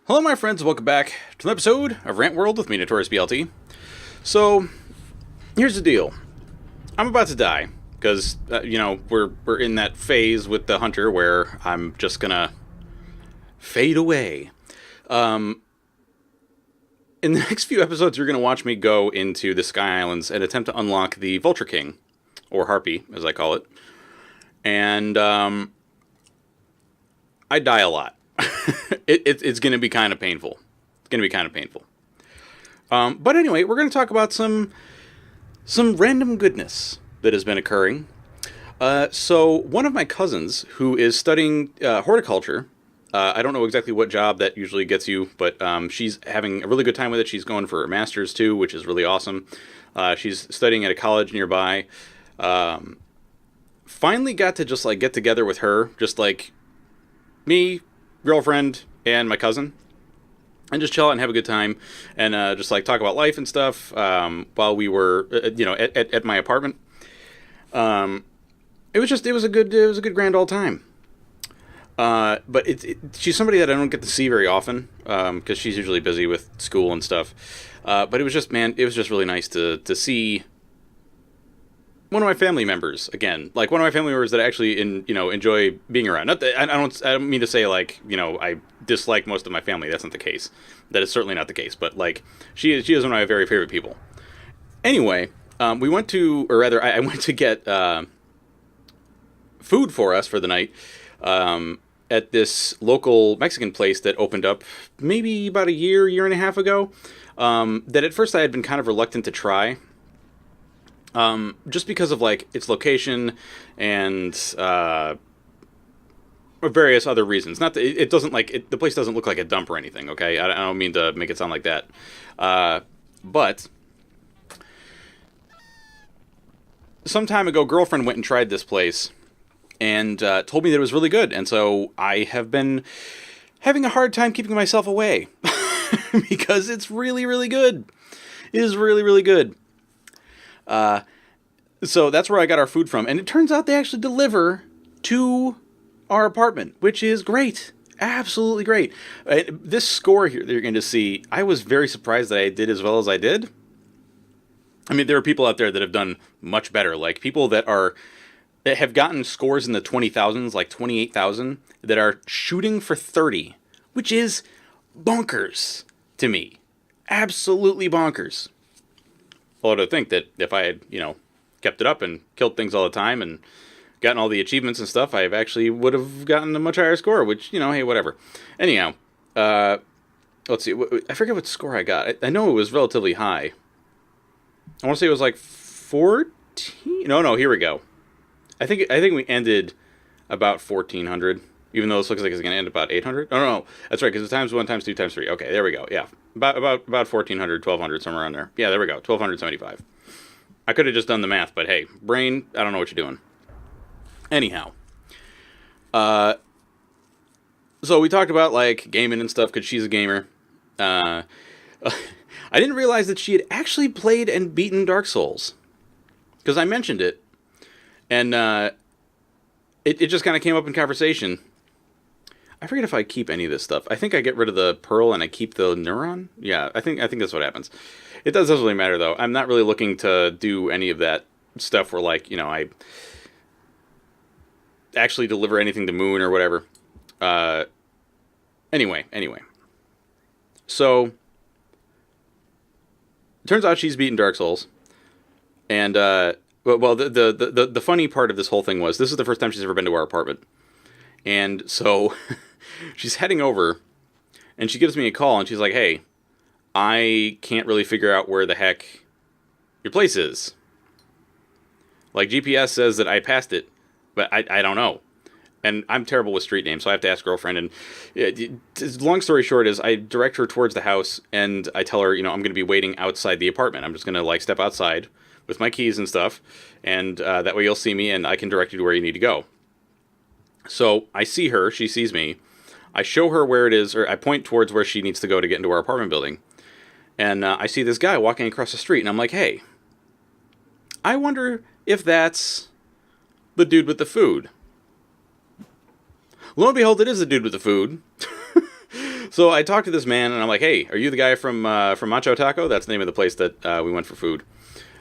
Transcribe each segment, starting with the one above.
Hello, my friends, and welcome back to an episode of Rant World with me, Notorious BLT. So, here's the deal. I'm about to die, because, we're in that phase with the hunter where I'm just gonna fade away. In the next few episodes, you're gonna watch me go into the Sky Islands and attempt to unlock the Vulture King, or Harpy, as I call it. And, I die a lot. It's going to be kind of painful. It's going to be kind of painful. But anyway, we're going to talk about some random goodness that has been occurring. So one of my cousins who is studying horticulture, I don't know exactly what job that usually gets you, but she's having a really good time with it. She's going for her master's too, which is really awesome. She's studying at a college nearby. Finally got to just like get together with her, just like me, girlfriend, and my cousin, and just chill out and have a good time, and just like talk about life and stuff while we were, at my apartment. It was a good grand old time. But she's somebody that I don't get to see very often because she's usually busy with school and stuff. But it was just really nice to see one of my family members again, like one of my family members that I actually enjoy being around. Not that I don't mean to say like I dislike most of my family. That's not the case. That is certainly not the case. But like she is one of my very favorite people. Anyway, we went to, or rather, I went to get food for us for the night at this local Mexican place that opened up maybe about a year and a half ago. That at first I had been kind of reluctant to try. Just because of like its location and various other reasons. Not that it doesn't like the place doesn't look like a dump or anything. Okay, I don't mean to make it sound like that, but some time ago, girlfriend went and tried this place and told me that it was really good, and so I have been having a hard time keeping myself away because it's really, really good. It is really, really good. So that's where I got our food from. And it turns out they actually deliver to our apartment, which is great. Absolutely great. This score here that you're going to see, I was very surprised that I did as well as I did. I mean, there are people out there that have done much better. Like people that have gotten scores in the 20,000s, like 28,000, that are shooting for 30, which is bonkers to me. Absolutely bonkers. Although to think that if I had, kept it up and killed things all the time and gotten all the achievements and stuff, I actually would have gotten a much higher score, which, hey, whatever. Anyhow, let's see. I forget what score I got. I know it was relatively high. I want to say it was like 14? No, here we go. I think we ended about 1,400, even though this looks like it's going to end about 800. No, that's right, because it's times 1, times 2, times 3. Okay, there we go, yeah. About 1,400, 1,200, somewhere around there. Yeah, there we go, 1,275. I could have just done the math, but hey, brain, I don't know what you're doing. Anyhow. So we talked about, like, gaming and stuff, because she's a gamer. I didn't realize that she had actually played and beaten Dark Souls. Because I mentioned it. And, it just kind of came up in conversation. I forget if I keep any of this stuff. I think I get rid of the pearl and I keep the neuron. Yeah, I think that's what happens. It doesn't really matter, though. I'm not really looking to do any of that stuff where, like, I actually deliver anything to Moon or whatever. Anyway. So, it turns out she's beaten Dark Souls. And, well, the funny part of this whole thing was, this is the first time she's ever been to our apartment. And so, she's heading over, and she gives me a call, and she's like, hey, I can't really figure out where the heck your place is. Like, GPS says that I passed it, but I don't know. And I'm terrible with street names, so I have to ask girlfriend. And long story short is I direct her towards the house, and I tell her, I'm going to be waiting outside the apartment. I'm just going to, like, step outside with my keys and stuff, and that way you'll see me, and I can direct you to where you need to go. So I see her, she sees me. I show her where it is, or I point towards where she needs to go to get into our apartment building. And I see this guy walking across the street, and I'm like, hey, I wonder if that's the dude with the food. Lo and behold, it is the dude with the food. So I talked to this man, and I'm like, "Hey, are you the guy from Macho Taco? That's the name of the place that we went for food."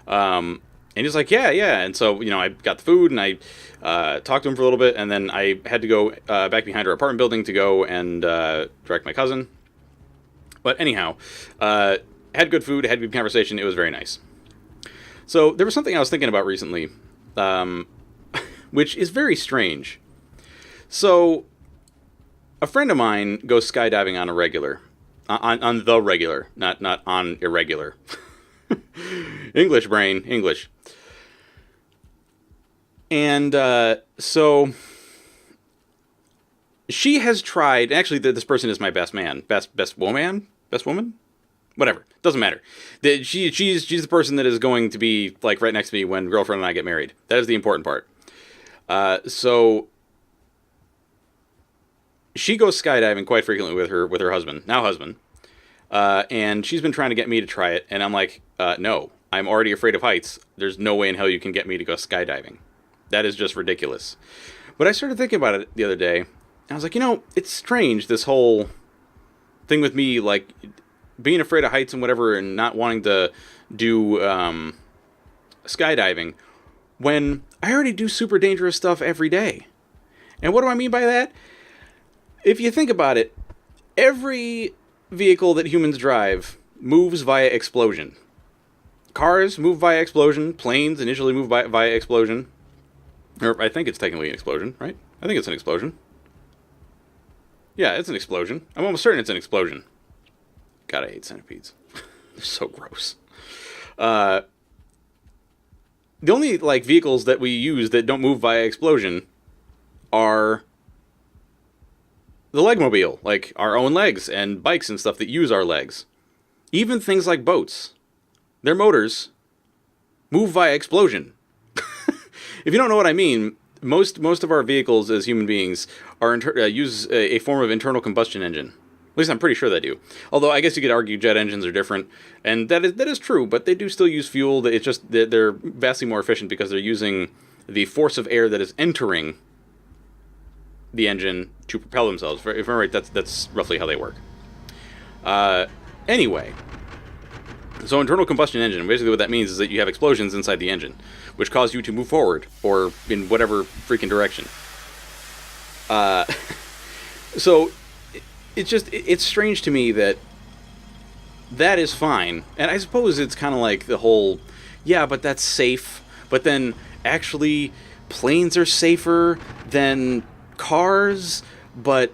And he's like, "Yeah, yeah." And so I got the food, and I talked to him for a little bit, and then I had to go back behind our apartment building to go and direct my cousin. But anyhow, had good food, had good conversation. It was very nice. So there was something I was thinking about recently, which is very strange. So a friend of mine goes skydiving on a regular, on the regular, not on irregular. English brain, English. And so she has tried. Actually, this person is my best man, best woman, whatever. Doesn't matter. She's the person that is going to be like right next to me when girlfriend and I get married. That is the important part. So she goes skydiving quite frequently with her husband, now husband, and she's been trying to get me to try it, and I'm like, no, I'm already afraid of heights. There's no way in hell you can get me to go skydiving. That is just ridiculous. But I started thinking about it the other day, and I was like, it's strange, this whole thing with me, like, being afraid of heights and whatever, and not wanting to do skydiving, when I already do super dangerous stuff every day. And what do I mean by that? If you think about it, every vehicle that humans drive moves via explosion. Cars move via explosion. Planes initially move via explosion. Or I think it's technically an explosion, right? I think it's an explosion. Yeah, it's an explosion. I'm almost certain it's an explosion. God, I hate centipedes. They're so gross. The only vehicles that we use that don't move via explosion are the legmobile, like our own legs and bikes and stuff that use our legs. Even things like boats, their motors move via explosion. If you don't know what I mean, most of our vehicles as human beings are use a form of internal combustion engine. At least I'm pretty sure they do. Although I guess you could argue jet engines are different, and that is true. But they do still use fuel. It's just that they're vastly more efficient because they're using the force of air that is entering the engine to propel themselves. If I'm right, that's roughly how they work. Anyway, so internal combustion engine, basically what that means is that you have explosions inside the engine, which cause you to move forward, or in whatever freaking direction. So it's strange to me that is fine, and I suppose it's kind of like the whole, yeah, but that's safe, but then actually planes are safer than cars, but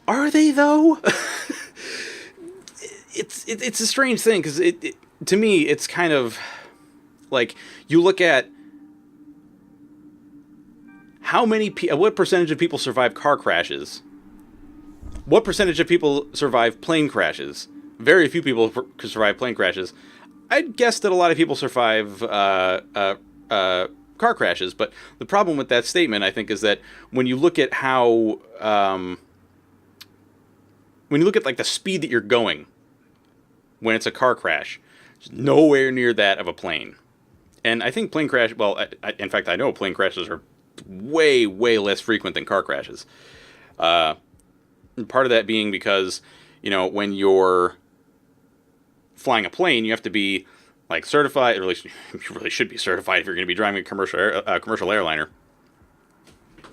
are they though? It's a strange thing, because to me it's kind of like, you look at what percentage of people survive car crashes, what percentage of people survive plane crashes. Very few people survive plane crashes. I'd guess that a lot of people survive car crashes, but the problem with that statement, I think, is that when you look at how when you look at the speed that you're going when it's a car crash, it's nowhere near that of a plane. And I think plane crash, well, in fact, I know plane crashes are way, way less frequent than car crashes. Part of that being because, when you're flying a plane, you have to be certified. Or at least you really should be certified if you're going to be driving a commercial airliner.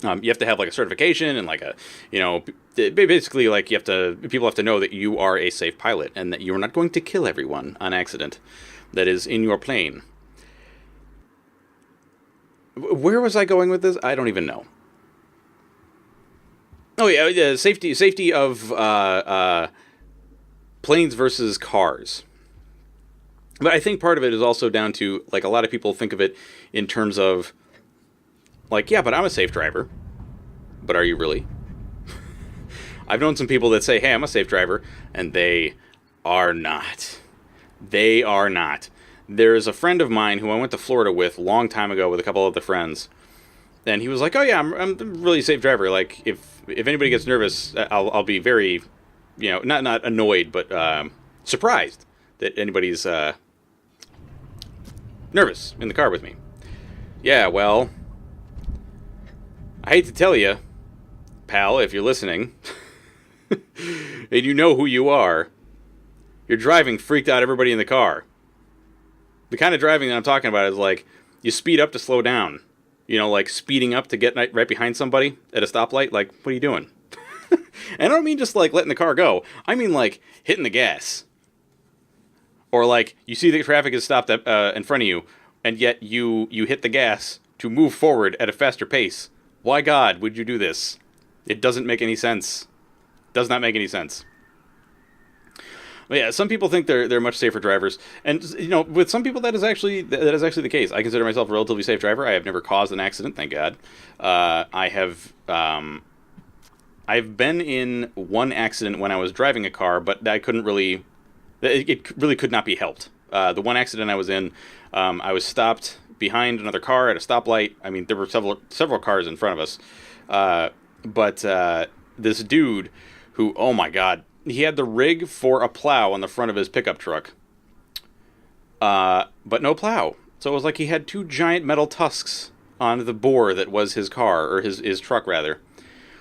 You have to have a certification and basically people have to know that you are a safe pilot and that you're not going to kill everyone on accident that is in your plane. Where was I going with this? I don't even know. Oh yeah, safety of planes versus cars. But I think part of it is also down to, a lot of people think of it in terms of, yeah, but I'm a safe driver. But are you really? I've known some people that say, hey, I'm a safe driver, and they are not. They are not. There's a friend of mine who I went to Florida with a long time ago with a couple other friends, and he was like, oh yeah, I'm a really safe driver. If anybody gets nervous, I'll be very, not annoyed, but surprised that anybody's nervous in the car with me. Yeah, well, I hate to tell you, pal, if you're listening, and you know who you are, you're driving freaked out everybody in the car. The kind of driving that I'm talking about is like, you speed up to slow down. You know, like speeding up to get right behind somebody at a stoplight. Like, what are you doing? And I don't mean just like letting the car go. I mean like hitting the gas. Or like you see the traffic is stopped in front of you, and yet you hit the gas to move forward at a faster pace. Why God would you do this? It doesn't make any sense. Does not make any sense. But yeah, some people think they're much safer drivers, and you know, with some people that is actually the case. I consider myself a relatively safe driver. I have never caused an accident, thank God. I've been in one accident when I was driving a car, but I couldn't really. It really could not be helped. The one accident I was in, I was stopped behind another car at a stoplight. I mean, there were several cars in front of us, but this dude who, oh my God. He had the rig for a plow on the front of his pickup truck, but no plow. So it was like he had two giant metal tusks on the bore that was his car, or his truck rather,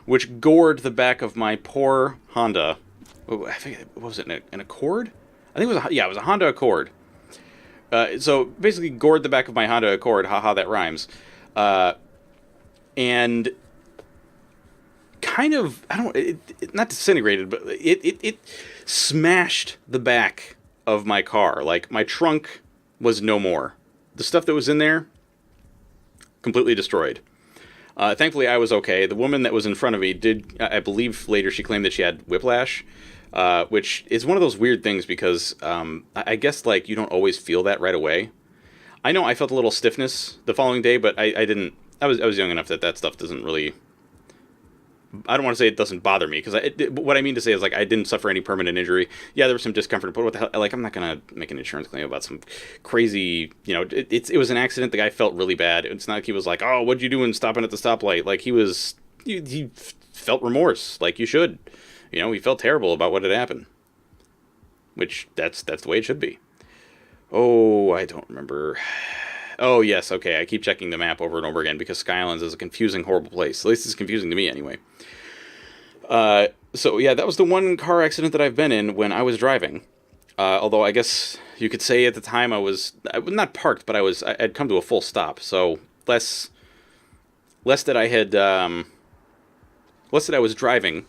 which gored the back of my poor Honda. I think, what was it, an Accord? I think it was a Honda Accord. So basically gored the back of my Honda Accord. Haha, that rhymes. And kind of, not disintegrated, but it smashed the back of my car. Like, my trunk was no more. The stuff that was in there, completely destroyed. Thankfully, I was okay. The woman that was in front of me did, I believe later she claimed that she had whiplash, which is one of those weird things because I guess, like, you don't always feel that right away. I know I felt a little stiffness the following day, but I didn't. I was young enough that stuff doesn't really. I don't want to say it doesn't bother me, because what I mean to say is, like, I didn't suffer any permanent injury. Yeah, there was some discomfort, but what the hell? Like, I'm not going to make an insurance claim about some crazy, you know, it was an accident. The guy felt really bad. It's not like he was like, oh, what'd you do in stopping at the stoplight? Like, he felt remorse, like you should. You know, he felt terrible about what had happened. Which, that's the way it should be. Oh, I don't remember. Oh, yes, okay, I keep checking the map over and over again because Skylands is a confusing, horrible place. At least it's confusing to me, anyway. So, yeah, that was the one car accident that I've been in when I was driving. Although, I guess you could say at the time I was not parked, but I'd come to a full stop. So, less that I had, less that I was driving,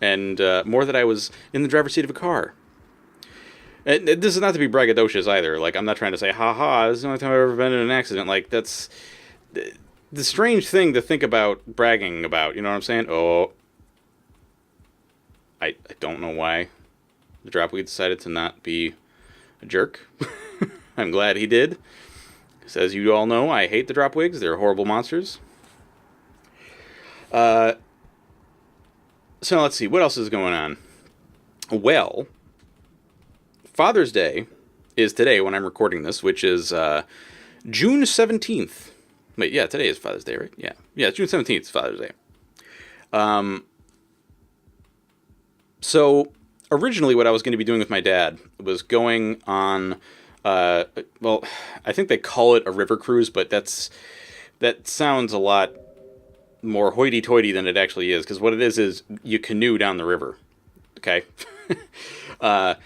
and more that I was in the driver's seat of a car. And this is not to be braggadocious either. Like, I'm not trying to say, haha, this is the only time I've ever been in an accident. Like, that's the strange thing to think about bragging about. You know what I'm saying? Oh, I don't know why the dropweed decided to not be a jerk. I'm glad he did. Because as you all know, I hate the dropwigs. They're horrible monsters. So let's see. What else is going on? Well, Father's Day is today when I'm recording this, which is June 17th. Wait, yeah, today is Father's Day, right? Yeah, it's June 17th, it's Father's Day. So, originally what I was going to be doing with my dad was going on, well, I think they call it a river cruise, but that sounds a lot more hoity-toity than it actually is, because what it is you canoe down the river, okay? And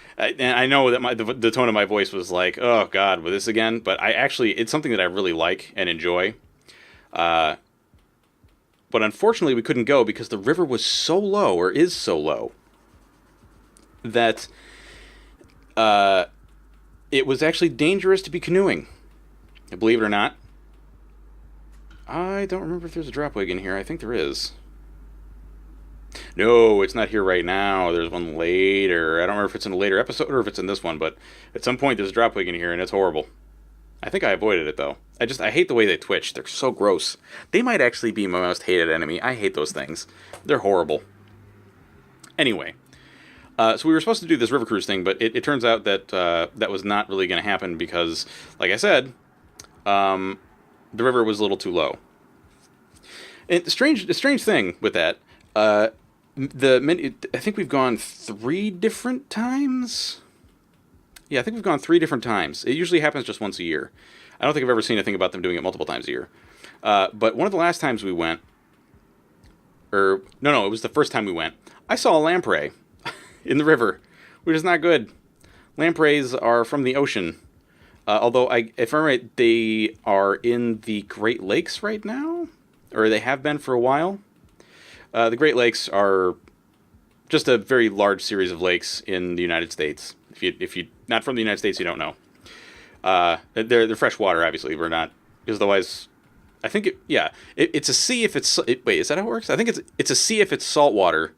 I know that the tone of my voice was like, oh God, with this again, but it's something that I really like and enjoy. But unfortunately we couldn't go because the river was so low, or is so low, that it was actually dangerous to be canoeing. Believe it or not. I don't remember if there's a dropwig in here. I think there is. No, it's not here right now. There's one later. I don't remember if it's in a later episode or if it's in this one, but at some point there's a dropwig in here, and it's horrible. I think I avoided it, though. I hate the way they twitch. They're so gross. They might actually be my most hated enemy. I hate those things. They're horrible. Anyway, so we were supposed to do this river cruise thing, but it turns out that that was not really going to happen because, like I said, the river was a little too low. And the strange thing with that, I think we've gone 3 different times. Yeah, I think we've gone 3 different times. It usually happens just once a year. I don't think I've ever seen anything about them doing it multiple times a year. But one of the last times we went, it was the first time we went. I saw a lamprey in the river, which is not good. Lampreys are from the ocean. Although, if I'm right, they are in the Great Lakes right now? Or they have been for a while. The Great Lakes are just a very large series of lakes in the United States. If you not from the United States, you don't know. They're fresh water, obviously. We're not, because otherwise, I think it's a sea if it's wait, is that how it works? I think it's a sea if it's salt water,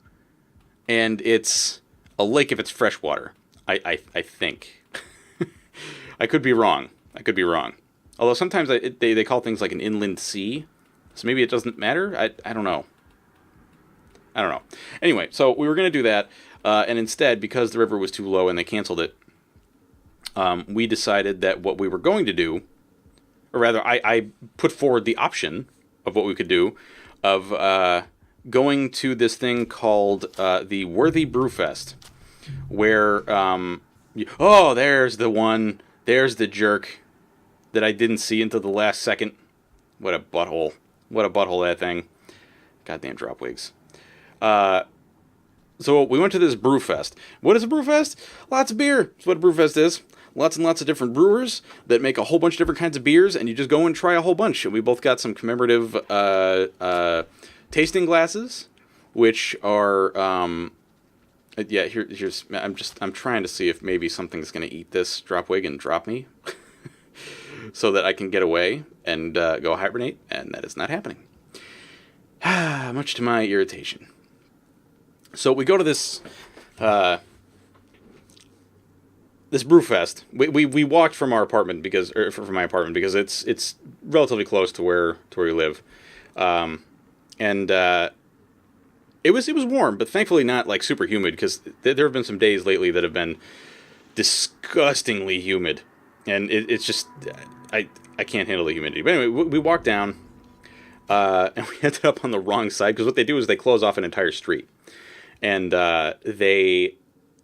and it's a lake if it's fresh water. I think. I could be wrong. Although sometimes they call things like an inland sea, so maybe it doesn't matter. I don't know. Anyway, so we were going to do that, and instead, because the river was too low and they canceled it, we decided that what we were going to do, or rather, I put forward the option of what we could do, of going to this thing called the Worthy Brewfest, where, there's the one, there's the jerk that I didn't see until the last second. What a butthole that thing. Goddamn drop wigs. So we went to this brewfest. What is a brewfest? Lots of beer. That's what a brewfest is. Lots and lots of different brewers that make a whole bunch of different kinds of beers, and you just go and try a whole bunch. And we both got some commemorative tasting glasses, which are here's I'm trying to see if maybe something's going to eat this drop wig and drop me, so that I can get away and go hibernate, and that is not happening. Much to my irritation. So we go to this this brewfest. We walked from our apartment from my apartment because it's relatively close to where we live, and it was warm, but thankfully not like super humid, because there have been some days lately that have been disgustingly humid, and it's just I can't handle the humidity. But anyway, we walked down, and we ended up on the wrong side, because what they do is they close off an entire street. And they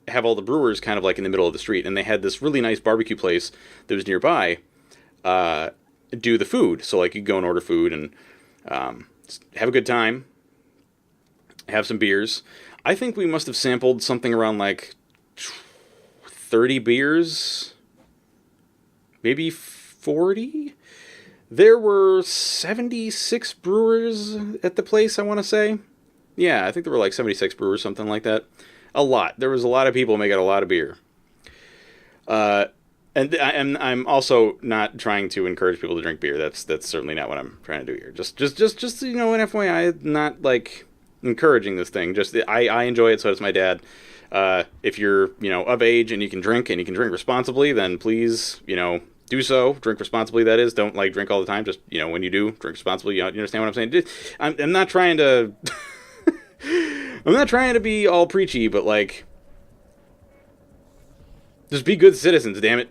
have all the brewers kind of like in the middle of the street. And they had this really nice barbecue place that was nearby do the food. So like you go and order food and have a good time, have some beers. I think we must have sampled something around like 30 beers, maybe 40. There were 76 brewers at the place, I want to say. Yeah, I think there were like 76 brewers, something like that. A lot. There was a lot of people making a lot of beer. And I'm also not trying to encourage people to drink beer. That's certainly not what I'm trying to do here. Just an FYI, not like encouraging this thing. Just I enjoy it, so does my dad. If you're of age and you can drink responsibly, then please do so. Drink responsibly, that is. Don't drink all the time. Just when you do, drink responsibly. You understand what I'm saying? I'm not trying to. I'm not trying to be all preachy, but just be good citizens, damn it.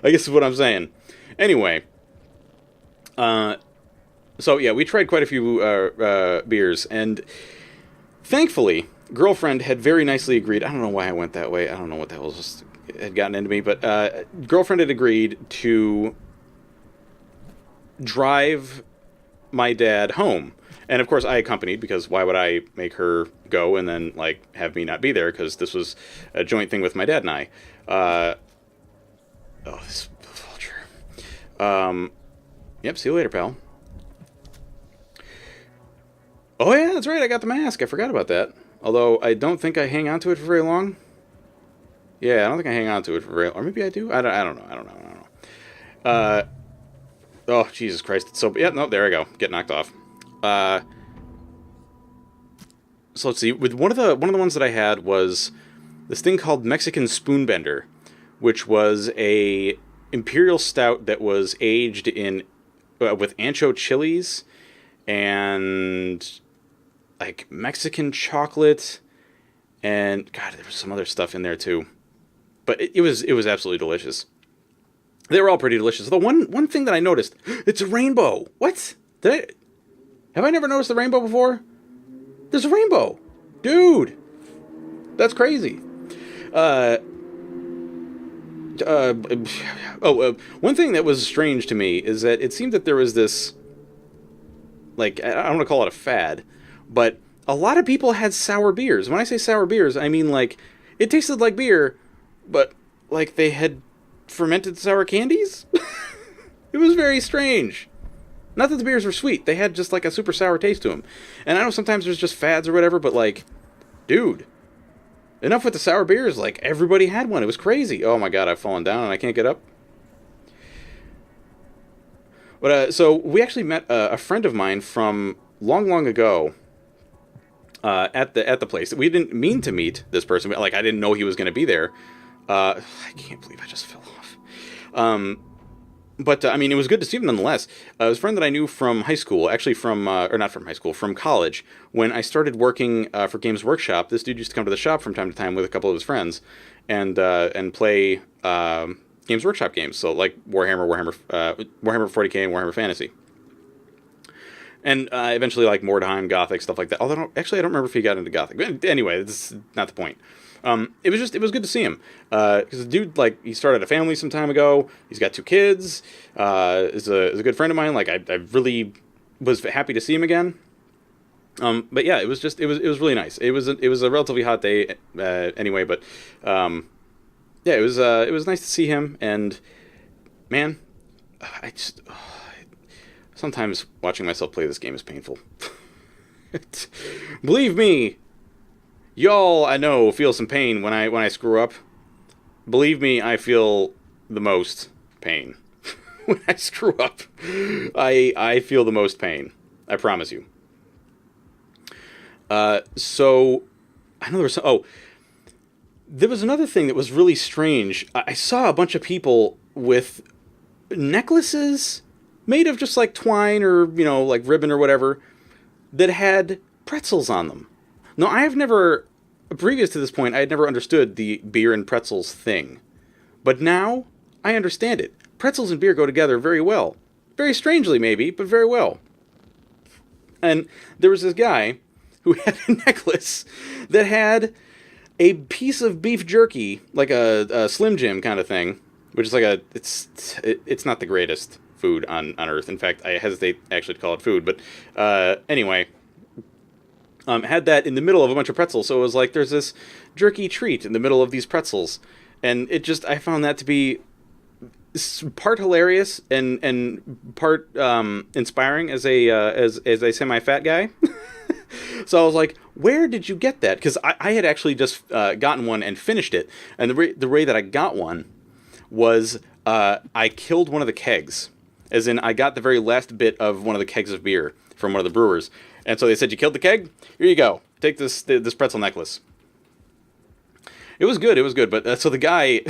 I guess is what I'm saying. Anyway, so yeah, we tried quite a few beers, and thankfully, girlfriend had very nicely agreed. I don't know why I went that way. I don't know what the hell had gotten into me, but girlfriend had agreed to drive my dad home. And of course I accompanied, because why would I make her go and then have me not be there, because this was a joint thing with my dad and I. This vulture. Yep, see you later, pal. Oh yeah, that's right, I got the mask. I forgot about that. Although I don't think I hang on to it for very long. Yeah, I don't think I hang on to it for very long. Or maybe I do? I don't know. Oh, Jesus Christ. It's so... Yeah, no, there I go. Get knocked off. So let's see. With one of the ones that I had was this thing called Mexican Spoonbender, which was a imperial stout that was aged in with ancho chilies and Mexican chocolate, and God, there was some other stuff in there too. But it was absolutely delicious. They were all pretty delicious. The one thing that I noticed, it's a rainbow. What? Have I never noticed the rainbow before? There's a rainbow. Dude. That's crazy. One thing that was strange to me is that it seemed that there was this, I don't want to call it a fad, but a lot of people had sour beers. When I say sour beers, I mean like it tasted like beer, but like they had fermented sour candies. It was very strange. Not that the beers were sweet; they had just like a super sour taste to them. And I know sometimes there's just fads or whatever, but like, dude, enough with the sour beers. Like everybody had one. It was crazy. Oh my god, I've fallen down and I can't get up. But so we actually met a friend of mine from long, long ago. At the place. We didn't mean to meet this person. Like I didn't know he was going to be there. I can't believe I just fell off. But I mean, it was good to see him nonetheless. It was a friend that I knew from high school, actually from or not from high school, from college. When I started working for Games Workshop, this dude used to come to the shop from time to time with a couple of his friends and play Games Workshop games. So like Warhammer 40K, and Warhammer Fantasy. And eventually, like, Mordheim, Gothic, stuff like that. Although, I don't remember if he got into Gothic. But anyway, this is not the point. It was good to see him. Because the dude, like, he started a family some time ago. He's got 2 kids. Is a good friend of mine. Like, I really was happy to see him again. But yeah, it was really nice. It was a relatively hot day anyway. But yeah, it was nice to see him. And man, sometimes watching myself play this game is painful. Believe me, y'all I know feel some pain when I screw up. Believe me, I feel the most pain when I screw up. I feel the most pain. I promise you. So I know there was another thing that was really strange. I saw a bunch of people with necklaces made of just like twine or, like ribbon or whatever, that had pretzels on them. Now, previous to this point, I had never understood the beer and pretzels thing. But now, I understand it. Pretzels and beer go together very well. Very strangely, maybe, but very well. And there was this guy who had a necklace that had a piece of beef jerky, like a Slim Jim kind of thing, which is like it's not the greatest food on Earth. In fact, I hesitate actually to call it food. But anyway, had that in the middle of a bunch of pretzels. So it was like there's this jerky treat in the middle of these pretzels. And I found that to be part hilarious and part inspiring as a semi-fat guy. So I was like, where did you get that? Because I had actually just gotten one and finished it. And the way that I got one was I killed one of the kegs. As in, I got the very last bit of one of the kegs of beer from one of the brewers. And so they said, you killed the keg? Here you go. Take this pretzel necklace. It was good. But so the guy,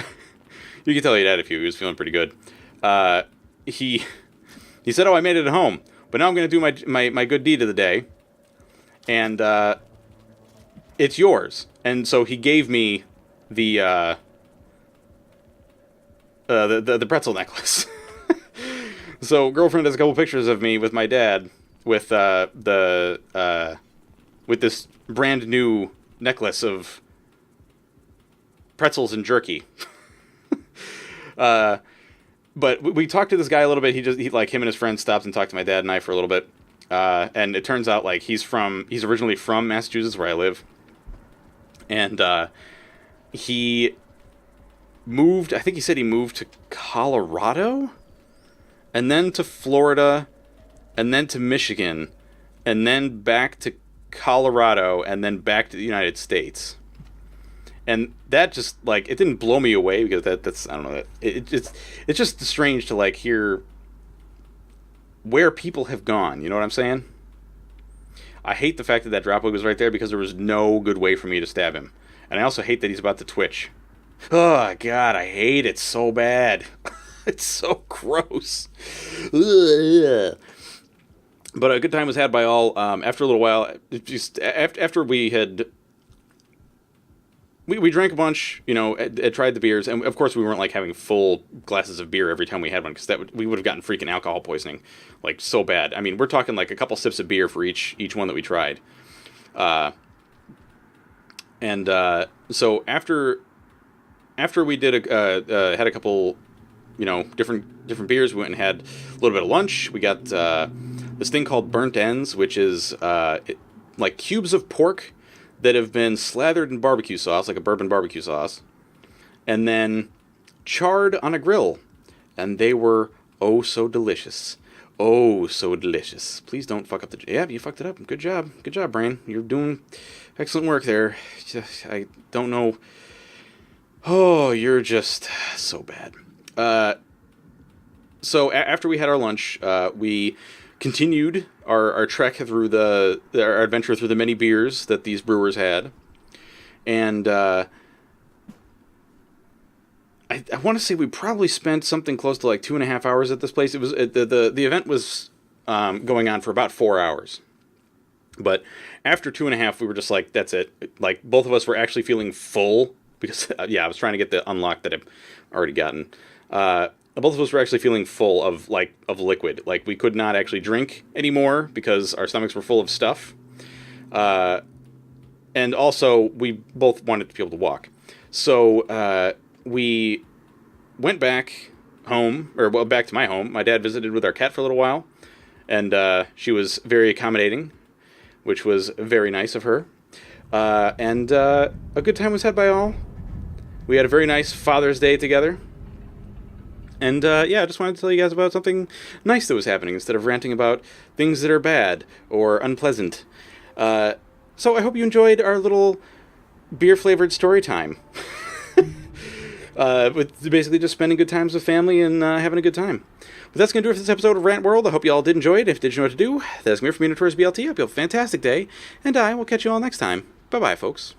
you could tell he had a few. He was feeling pretty good. He said, oh, I made it at home. But now I'm going to do my good deed of the day. And it's yours. And so he gave me the pretzel necklace. So girlfriend has a couple pictures of me with my dad with with this brand new necklace of pretzels and jerky. But we talked to this guy a little bit. He like him and his friends stopped and talked to my dad and I for a little bit. And it turns out like he's originally from Massachusetts, where I live. And he moved, I think he said he moved to Colorado, and then to Florida, and then to Michigan, and then back to Colorado, and then back to the United States. And that just, like, it didn't blow me away, because that's, I don't know, it's just strange to, like, hear where people have gone, you know what I'm saying? I hate the fact that droplet was right there, because there was no good way for me to stab him. And I also hate that he's about to twitch. Oh, God, I hate it so bad. It's so gross. Ugh. But a good time was had by all. After a little while, just after we had... We drank a bunch, you know, tried the beers, and of course we weren't like having full glasses of beer every time we had one, because we would have gotten freaking alcohol poisoning, like so bad. I mean, we're talking like a couple sips of beer for each one that we tried. So after we did had a couple, you know, different beers, we went and had a little bit of lunch. We got this thing called burnt ends, which is like cubes of pork that have been slathered in barbecue sauce, like a bourbon barbecue sauce, and then charred on a grill. And they were oh so delicious. Oh, so delicious. Please don't fuck up the... Yeah, you fucked it up. Good job. Good job, Brain. You're doing excellent work there. I don't know... Oh, you're just so bad. So after we had our lunch, we continued our trek through our adventure through the many beers that these brewers had. And I want to say we probably spent something close to like 2.5 hours at this place. It was the event was going on for about 4 hours, but after 2.5, we were just like, that's it. Like both of us were actually feeling full because I was trying to get the unlock that I've already gotten. Both of us were actually feeling full of liquid. Like we could not actually drink anymore because our stomachs were full of stuff, and also we both wanted to be able to walk. So we went back home, back to my home. My dad visited with our cat for a little while, and she was very accommodating, which was very nice of her. And a good time was had by all. We had a very nice Father's Day together. And I just wanted to tell you guys about something nice that was happening instead of ranting about things that are bad or unpleasant. So I hope you enjoyed our little beer-flavored story time. With basically just spending good times with family and having a good time. But that's going to do it for this episode of Rant World. I hope you all did enjoy it. If you did know what to do, that's going to be it for me, Notorious BLT. I hope you have a fantastic day, and I will catch you all next time. Bye-bye, folks.